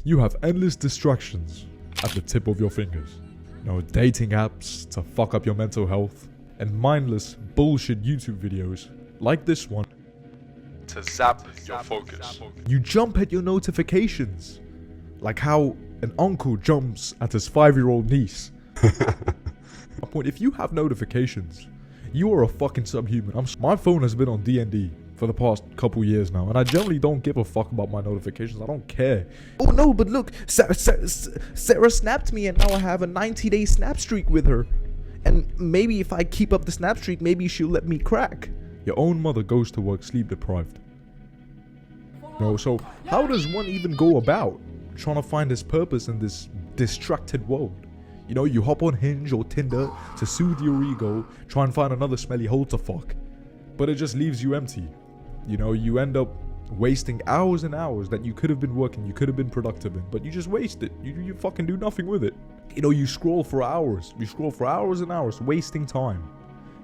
You have endless distractions at the tip of your fingers. Dating apps to fuck up your mental health, and mindless bullshit YouTube videos like this one to zap your focus. You jump at your notifications like how an uncle jumps at his 5-year-old niece. If you have notifications, you are a fucking subhuman. My phone has been on D&D for the past couple years now, and I generally don't give a fuck about my notifications. I don't care. Oh no, but look, Sarah snapped me, and now I have a 90-day snap streak with her. And maybe if I keep up the snap streak, maybe she'll let me crack. Your own mother goes to work sleep deprived. So how does one even go about trying to find his purpose in this distracted world? You hop on Hinge or Tinder to soothe your ego, try and find another smelly hole to fuck. But it just leaves you empty. You end up wasting hours and hours that you could have been working, you could have been productive in, but you just waste it. You fucking do nothing with it. You scroll for hours. You scroll for hours and hours, wasting time.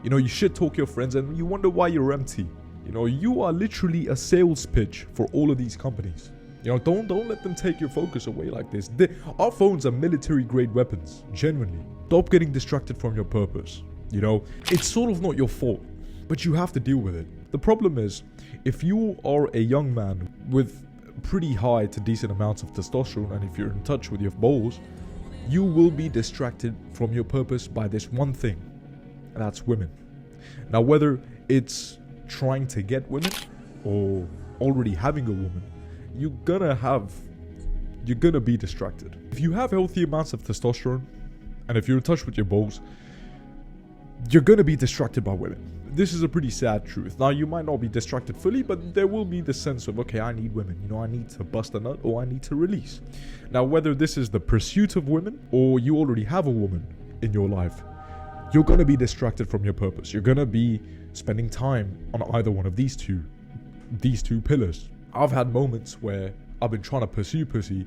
You shit talk your friends and you wonder why you're empty. You are literally a sales pitch for all of these companies. Don't let them take your focus away like this. Our phones are military grade weapons, genuinely. Stop getting distracted from your purpose. It's sort of not your fault, but you have to deal with it. The problem is, if you are a young man with pretty high to decent amounts of testosterone, and if you're in touch with your balls, you will be distracted from your purpose by this one thing, and that's women. Now, whether it's trying to get women or already having a woman, you're gonna be distracted. If you have healthy amounts of testosterone, and if you're in touch with your balls, you're gonna be distracted by women. This is a pretty sad truth. Now, you might not be distracted fully, but there will be the sense of, okay, I need women. I need to bust a nut or I need to release. Now, whether this is the pursuit of women or you already have a woman in your life, you're going to be distracted from your purpose. You're going to be spending time on either one of these two pillars. I've had moments where I've been trying to pursue pussy,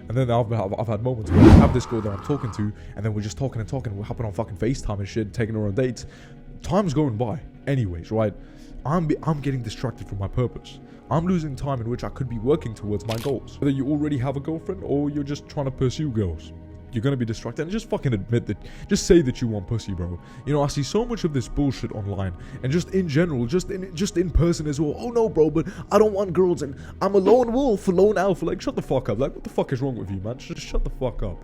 and then I've had moments where I have this girl that I'm talking to, and then we're just talking, we're hopping on fucking FaceTime and shit, taking her on dates. Time's going by anyways, right? I'm getting distracted from my purpose. I'm losing time in which I could be working towards my goals. Whether you already have a girlfriend or you're just trying to pursue girls, you're gonna be distracted. And just fucking admit that. Just say that you want pussy, bro. I see so much of this bullshit online, and just in general, just in person as well. Oh no, bro, but I don't want girls, and I'm a lone wolf, a lone alpha. Like, shut the fuck up. Like, what the fuck is wrong with you, man? Just shut the fuck up.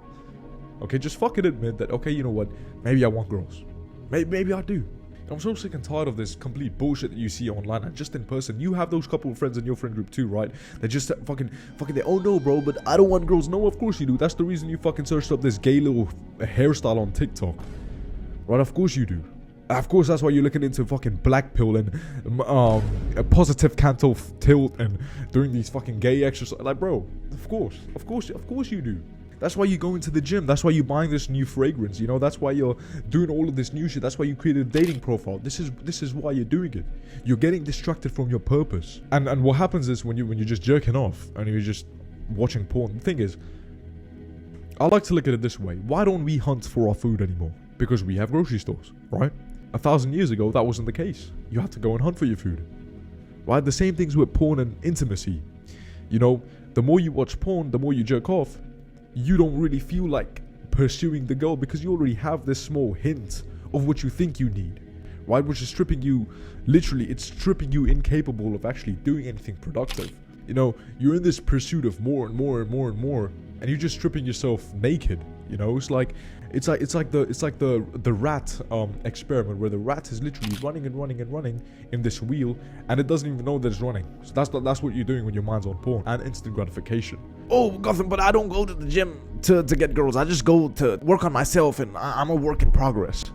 Okay, just fucking admit that. Okay, you know what? Maybe I want girls. Maybe I do. I'm so sick and tired of this complete bullshit that you see online and just in person. You have those couple of friends in your friend group too, right? They just fucking they, oh no, bro, but I don't want girls. No, of course you do. That's the reason you fucking searched up this gay little hairstyle on TikTok. Right, of course you do. Of course, that's why you're looking into fucking black pill and a positive cantal tilt and doing these fucking gay exercises. Like, bro, of course you do. That's why you go into the gym. That's why you're buying this new fragrance. That's why you're doing all of this new shit. That's why you created a dating profile. This is why you're doing it. You're getting distracted from your purpose. And what happens is when you're just jerking off and you're just watching porn. The thing is, I like to look at it this way. Why don't we hunt for our food anymore? Because we have grocery stores, right? 1,000 years ago, that wasn't the case. You had to go and hunt for your food, right? The same things with porn and intimacy. The more you watch porn, the more you jerk off. You don't really feel like pursuing the goal because you already have this small hint of what you think you need, right? Which is stripping you, literally, it's stripping you incapable of actually doing anything productive. You're in this pursuit of more and more and more and more, and you're just stripping yourself naked. It's like the rat experiment where the rat is literally running and running and running in this wheel, and it doesn't even know that it's running. So that's what you're doing when your mind's on porn and instant gratification. Oh, Gotham, but I don't go to the gym to get girls. I just go to work on myself, and I'm a work in progress.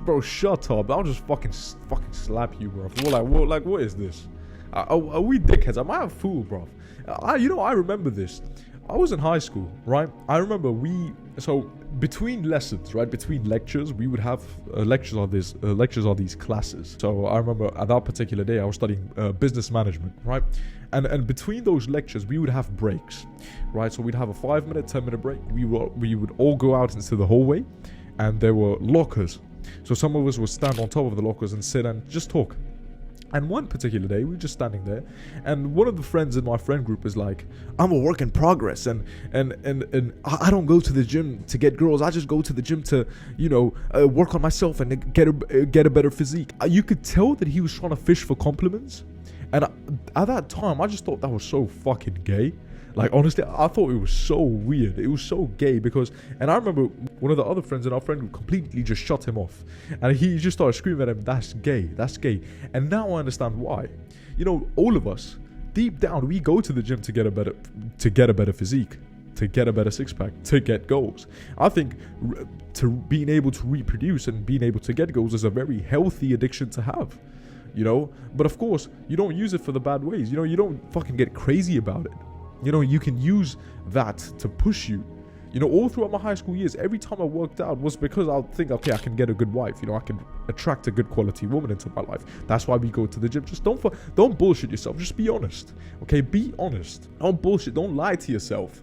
Bro, shut up. I'll just fucking slap you, bro. What is this? Are we dickheads? Am I a fool, bro? I remember this. I was in high school, right? I remember between lessons, right? Between lectures, we would have lectures are these classes. So I remember at that particular day, I was studying business management, right? And between those lectures, we would have breaks, right? So we'd have a 5-minute, 10-minute break. We would all go out into the hallway, and there were lockers. So some of us would stand on top of the lockers and sit and just talk. And one particular day, we were just standing there, and one of the friends in my friend group is like, I'm a work in progress, and I don't go to the gym to get girls. I just go to the gym to, work on myself and get a better physique. You could tell that he was trying to fish for compliments. And at that time, I just thought that was so fucking gay. Like, honestly, I thought it was so weird. It was so gay because, and I remember one of the other friends in our friend group completely just shut him off. And he just started screaming at him, that's gay, that's gay. And now I understand why. All of us, deep down, we go to the gym to get a better physique, to get a better six-pack, to get goals. I think to being able to reproduce and being able to get goals is a very healthy addiction to have. But of course, you don't use it for the bad ways. You don't fucking get crazy about it. You can use that to push you. All throughout my high school years, every time I worked out was because I'll think, okay, I can get a good wife. I can attract a good quality woman into my life. That's why we go to the gym. Just don't bullshit yourself. Just be honest. Okay, be honest. Don't bullshit. Don't lie to yourself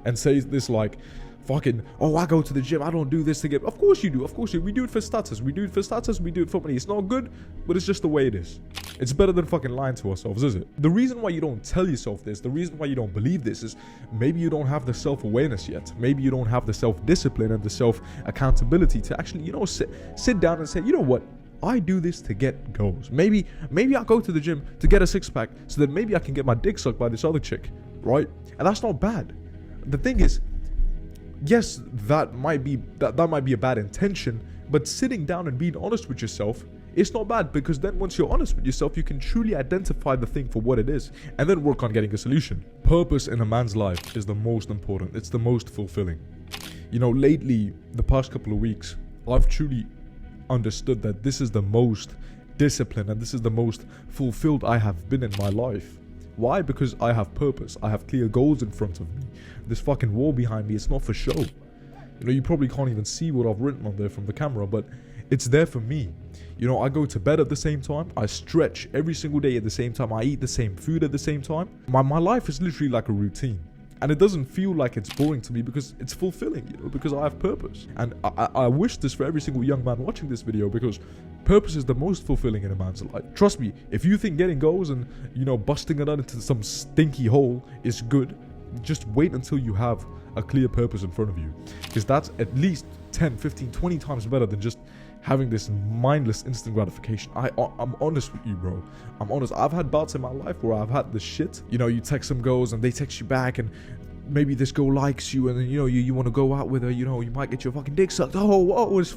and say this like, fucking, I go to the gym, I don't do this to get... Of course you do. We do it for status. We do it for money. It's not good, but it's just the way it is. It's better than fucking lying to ourselves, is it? The reason why you don't tell yourself this, the reason why you don't believe this is maybe you don't have the self-awareness yet. Maybe you don't have the self-discipline and the self-accountability to actually, sit down and say, you know what? I do this to get goals. Maybe I go to the gym to get a six-pack so that maybe I can get my dick sucked by this other chick, right? And that's not bad. The thing is, yes, that might be a bad intention, but sitting down and being honest with yourself, it's not bad, because then once you're honest with yourself, you can truly identify the thing for what it is and then work on getting a solution. Purpose in a man's life is the most important. It's the most fulfilling. Lately, the past couple of weeks, I've truly understood that this is the most disciplined and this is the most fulfilled I have been in my life. Why? Because I have purpose. I have clear goals in front of me. This fucking wall behind me, it's not for show. You probably can't even see what I've written on there from the camera, but it's there for me. I go to bed at the same time. I stretch every single day at the same time. I eat the same food at the same time. My life is literally like a routine. And it doesn't feel like it's boring to me because it's fulfilling, because I have purpose. And I wish this for every single young man watching this video, because purpose is the most fulfilling in a man's life. Trust me, if you think getting goals and, busting it out into some stinky hole is good, just wait until you have a clear purpose in front of you. Because that's at least 10, 15, 20 times better than just having this mindless instant gratification. I'm honest with you, bro. I'm honest. I've had bouts in my life where I've had this shit. You text some girls and they text you back, and maybe this girl likes you, and then you want to go out with her. You might get your fucking dick sucked. Oh, whoa, it's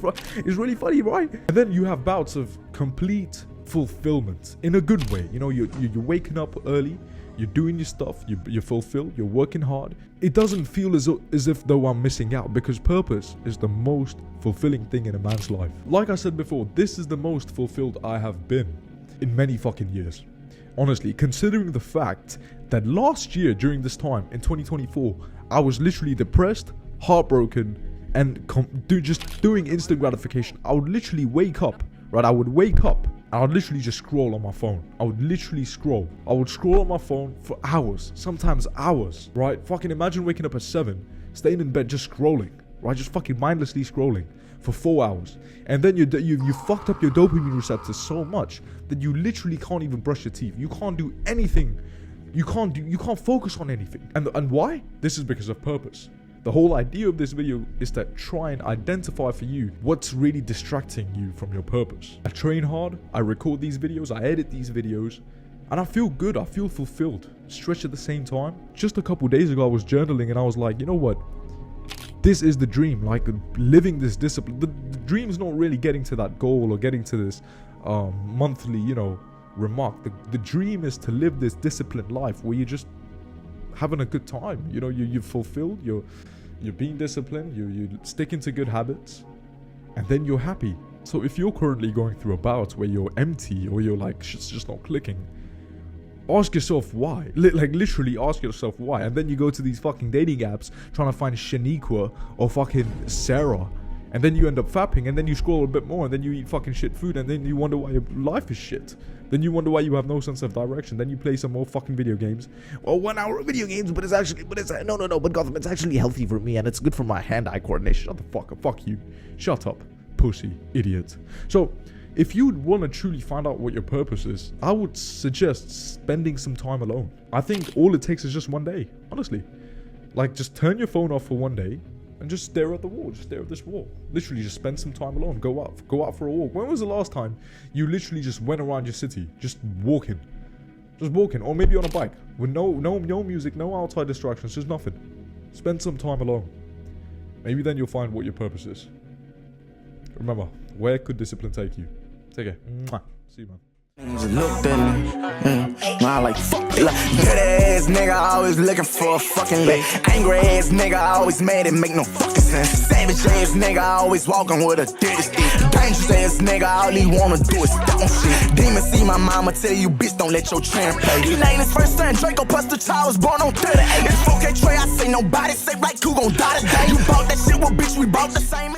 really funny, right? And then you have bouts of complete fulfillment in a good way. You're waking up early. You're doing your stuff, you're fulfilled, you're working hard. It doesn't feel as if though I'm missing out, because purpose is the most fulfilling thing in a man's life. Like I said before, this is the most fulfilled I have been in many fucking years. Honestly, considering the fact that last year during this time, in 2024, I was literally depressed, heartbroken, and just doing instant gratification. I would literally wake up, right? I would wake up, I would literally just scroll on my phone. I would literally scroll. I would scroll on my phone for hours, sometimes hours, right? Fucking imagine waking up at 7, staying in bed just scrolling, right? Just fucking mindlessly scrolling for 4 hours. And then you fucked up your dopamine receptors so much that you literally can't even brush your teeth. You can't do anything. You can't focus on anything. And why? This is because of purpose. The whole idea of this video is to try and identify for you what's really distracting you from your purpose. I train hard, I record these videos, I edit these videos, and I feel good, I feel fulfilled. Stretch at the same time. Just a couple days ago I was journaling and I was like, you know what? This is the dream, like living this discipline. The dream's not really getting to that goal or getting to this monthly, remark. The dream is to live this disciplined life where you're just having a good time. You're fulfilled, you're being disciplined, you're sticking to good habits, and then you're happy. So if you're currently going through a bout where you're empty or you're like, shit's just not clicking, ask yourself why. Literally ask yourself why. And then you go to these fucking dating apps trying to find Shaniqua or fucking Sarah, and then you end up fapping, and then you scroll a bit more, and then you eat fucking shit food, and then you wonder why your life is shit. Then you wonder why you have no sense of direction. Then you play some more fucking video games. Well, 1 hour of video games, but it's Gotham, it's actually healthy for me, and it's good for my hand-eye coordination. Shut the fuck up. Fuck you. Shut up. Pussy. Idiot. So, if you want to truly find out what your purpose is, I would suggest spending some time alone. I think all it takes is just one day, honestly. Like, just turn your phone off for one day and just stare at the wall. Just stare at this wall. Literally, just spend some time alone. Go out for a walk. When was the last time you literally just went around your city, just walking? Just walking, or maybe on a bike with no music, no outside distractions, just nothing. Spend some time alone. Maybe then you'll find what your purpose is. Remember, where could discipline take you? Take care. Mwah. See you, man. Looked at me, I like fuck it. Good ass nigga always looking for a fucking leg. Angry ass nigga always mad, it make no fucking sense. Savage ass nigga always walking with a dirty stick. Dangerous ass nigga, all he wanna do is stop shit. Demon see my mama tell you, bitch, don't let your tramp play. He named his first son Draco, plus the child was born on 38. It's 4K Trey, I say nobody say right, who gon' die today? You bought that shit, well bitch, we bought the same.